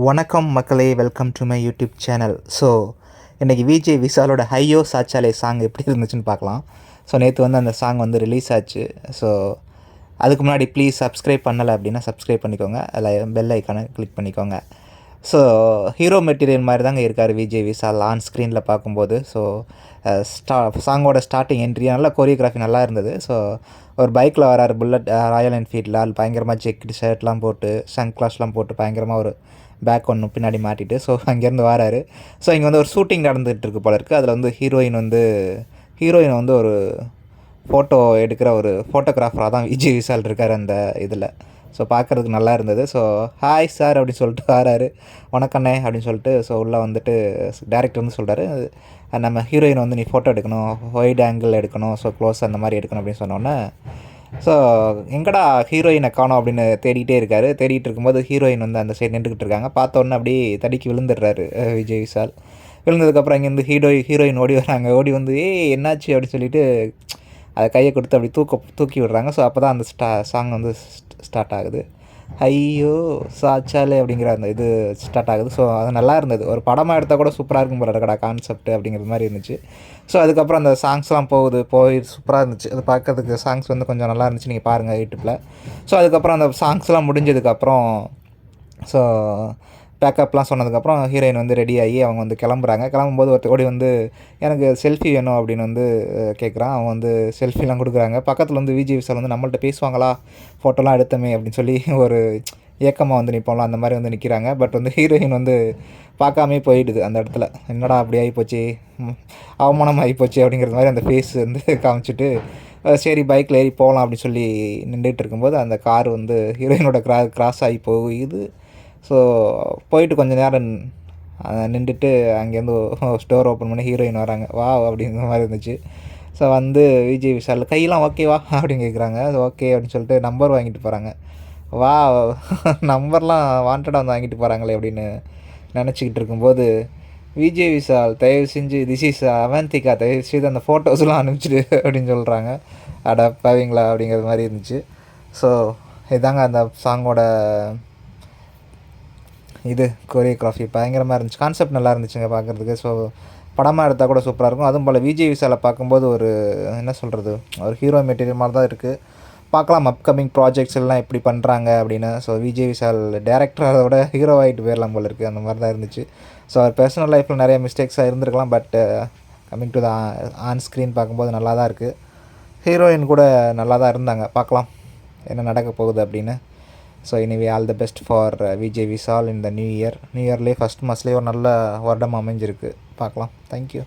வணக்கம் மக்களே, welcome to my YouTube channel. So இன்றைக்கி விஜய் விஷாலோட ஹையோ சாச்சாலே சாங் எப்படி இருந்துச்சுன்னு பார்க்கலாம். ஸோ நேற்று வந்து அந்த சாங் வந்து ரிலீஸ் ஆச்சு. ஸோ அதுக்கு முன்னாடி ப்ளீஸ் சப்ஸ்கிரைப் பண்ணலை அப்படின்னா சப்ஸ்கிரைப் பண்ணிக்கோங்க, அதில் பெல் ஐக்கானை கிளிக் பண்ணிக்கோங்க. ஸோ ஹீரோ மெட்டீரியல் மாதிரி தாங்க இருக்கார் விஜய் விஷால் ஆன் ஸ்க்ரீனில் பார்க்கும்போது. ஸோ சாங்கோட ஸ்டார்டிங் என்ட்ரி நல்லா கொரியோகிராஃபி நல்லா இருந்தது. ஸோ ஒரு பைக்கில் வராரு, புல்லட் ராயல் என்ஃபீல்டில் ஆள் பயங்கரமாக செக்குடு ஷர்ட்லாம் போட்டு சன்க்ளாஸ்லாம் போட்டு பயங்கரமாக ஒரு பேக் ஒன்று பின்னாடி மாட்டிட்டு ஸோ அங்கேருந்து வராரு. ஸோ இங்கே வந்து ஒரு ஷூட்டிங் நடந்துகிட்ருக்கு போல இருக்குது. அதில் வந்து ஹீரோயின் வந்து ஒரு ஃபோட்டோ எடுக்கிற ஒரு ஃபோட்டோகிராஃபராக தான் விஜய் விஷால் இருக்கார் அந்த இதில். ஸோ பார்க்குறதுக்கு நல்லா இருந்தது. ஸோ ஹாய் சார் அப்படின்னு சொல்லிட்டு வராரு, வணக்கண்ணே அப்படின்னு சொல்லிட்டு. ஸோ உள்ளே வந்துட்டு டேரக்டர் வந்து சொல்கிறாரு, நம்ம ஹீரோயின் வந்து நீ ஃபோட்டோ எடுக்கணும், ஒயிட் ஆங்கிள் எடுக்கணும், ஸோ க்ளோஸ் அந்த மாதிரி எடுக்கணும் அப்படின்னு சொன்னோன்னே, ஸோ எங்கடா ஹீரோயினை காணோம் அப்படின்னு தேடிகிட்டே இருக்கார். தேடிட்டு இருக்கும்போது ஹீரோயின் வந்து அந்த சைடு நின்றுக்கிட்டு இருக்காங்க. பார்த்தோன்னே அப்படியே தடுக்கி விழுந்துடுறாரு விஜய் விஷால். விழுந்ததுக்கப்புறம் இங்கேருந்து ஹீரோயின் ஓடி வராங்க. ஓடி வந்து என்னாச்சு அப்படின்னு சொல்லிட்டு அதை கையை கொடுத்து அப்படி தூக்கி விடுறாங்க. ஸோ அப்போ தான் அந்த சாங் வந்து ஸ்டார்ட் ஆகுது. ஐயோ சாச்சாலே அப்படிங்கிற அந்த இது ஸ்டார்ட் ஆகுது. ஸோ அது நல்லா இருந்தது. ஒரு படமாக எடுத்தால் கூட சூப்பராக இருக்கும் போல இருக்கடா கான்செப்ட் அப்படிங்கிறது மாதிரி இருந்துச்சு. ஸோ அதுக்கப்புறம் அந்த சாங்ஸ்லாம் போய் சூப்பராக இருந்துச்சு. அது பார்க்கறதுக்கு சாங்ஸ் வந்து கொஞ்சம் நல்லா இருந்துச்சு. நீங்கள் பாருங்கள் யூடியூப்பில். ஸோ அதுக்கப்புறம் அந்த சாங்ஸ்லாம் முடிஞ்சதுக்கப்புறம் ஸோ பேக்கப்லாம் சொன்னதுக்கப்புறம் ஹீரோயின் வந்து ரெடி ஆகி அவங்க வந்து கிளம்புறாங்க. கிளம்பும்போது ஒருத்தர் ஓடி வந்து எனக்கு செல்ஃபி வேணும் அப்படின்னு வந்து கேட்குறான். அவங்க வந்து செல்ஃபிலாம் கொடுக்குறாங்க. பக்கத்தில் வந்து விஜய் விஷால் வந்து நம்மள்ட்ட பேசுவாங்களா, ஃபோட்டோலாம் எடுத்தமே அப்படின்னு சொல்லி ஒரு ஏக்கமாக வந்து நிற்போம்ல, அந்த மாதிரி வந்து நிற்கிறாங்க. பட் வந்து ஹீரோயின் வந்து பார்க்காமே போயிடுது அந்த இடத்துல. என்னடா அப்படி ஆகிப்போச்சு, அவமானம் ஆகிப்போச்சு அப்படிங்கிற மாதிரி அந்த ஃபேஸ் வந்து காமிச்சிட்டு சரி பைக்கில் ஏறி போகலாம் அப்படின்னு சொல்லி நின்றுட்டு இருக்கும்போது அந்த கார் வந்து ஹீரோயினோட கிராஸ் ஆகி போகுது. ஸோ போயிட்டு கொஞ்சம் நேரம் நின்றுட்டு அங்கேருந்து ஸ்டோர் ஓப்பன் பண்ணி ஹீரோயின் வராங்க. வா அப்படிங்கிற மாதிரி இருந்துச்சு. ஸோ வந்து விஜய் விஷால் கையெல்லாம் ஓகேவா அப்படின்னு கேட்குறாங்க. அது ஓகே அப்படின்னு சொல்லிட்டு நம்பர் வாங்கிட்டு போகிறாங்க. வா நம்பர்லாம் வாண்டடாக வந்து வாங்கிட்டு போகிறாங்களே அப்படின்னு நினச்சிக்கிட்டு இருக்கும்போது விஜய் விஷால் தயவு செஞ்சு திஸ் இஸ் அவந்திகா, தயவு செய்து அந்த ஃபோட்டோஸ்லாம் அனுப்பிச்சிடு அப்படின்னு சொல்கிறாங்க. அட பாவீங்களா அப்படிங்கிற மாதிரி இருந்துச்சு. ஸோ இதாங்க அந்த சாங்கோட இது கொரியோகிராஃபி பயங்கரமாக இருந்துச்சு. கான்செப்ட் நல்லா இருந்துச்சுங்க பார்க்குறதுக்கு. ஸோ படமாக எடுத்தால் கூட சூப்பராக இருக்கும். அதுவும் போல் விஜய் விஷாலை பார்க்கும்போது ஒரு என்ன சொல்கிறது, ஒரு ஹீரோ மெட்டீரியல் மாதிரி தான் இருக்குது. பார்க்கலாம் அப்கமிங் ப்ராஜெக்ட்ஸ் எல்லாம் எப்படி பண்ணுறாங்க அப்படின்னு. ஸோ விஜய் விஷால் டேரக்டரை விட ஹீரோ ஆகிட்டு போயிடலாம் போல் இருக்குது, அந்த மாதிரி தான் இருந்துச்சு. ஸோ அவர் பர்சனல் லைஃப்பில் நிறைய மிஸ்டேக்ஸாக இருந்திருக்கலாம். But coming to the on screen பார்க்கும்போது நல்லா தான் இருக்குது. ஹீரோயின் கூட நல்லா தான் இருந்தாங்க. பார்க்கலாம் என்ன நடக்க போகுது அப்படின்னு. So anyway all the best for Vijay Vishal in the new இயர்லேயே ஃபஸ்ட் மாதத்துலேயே ஒரு நல்ல வருடம் அமைஞ்சிருக்கு. பார்க்கலாம். தேங்க்யூ.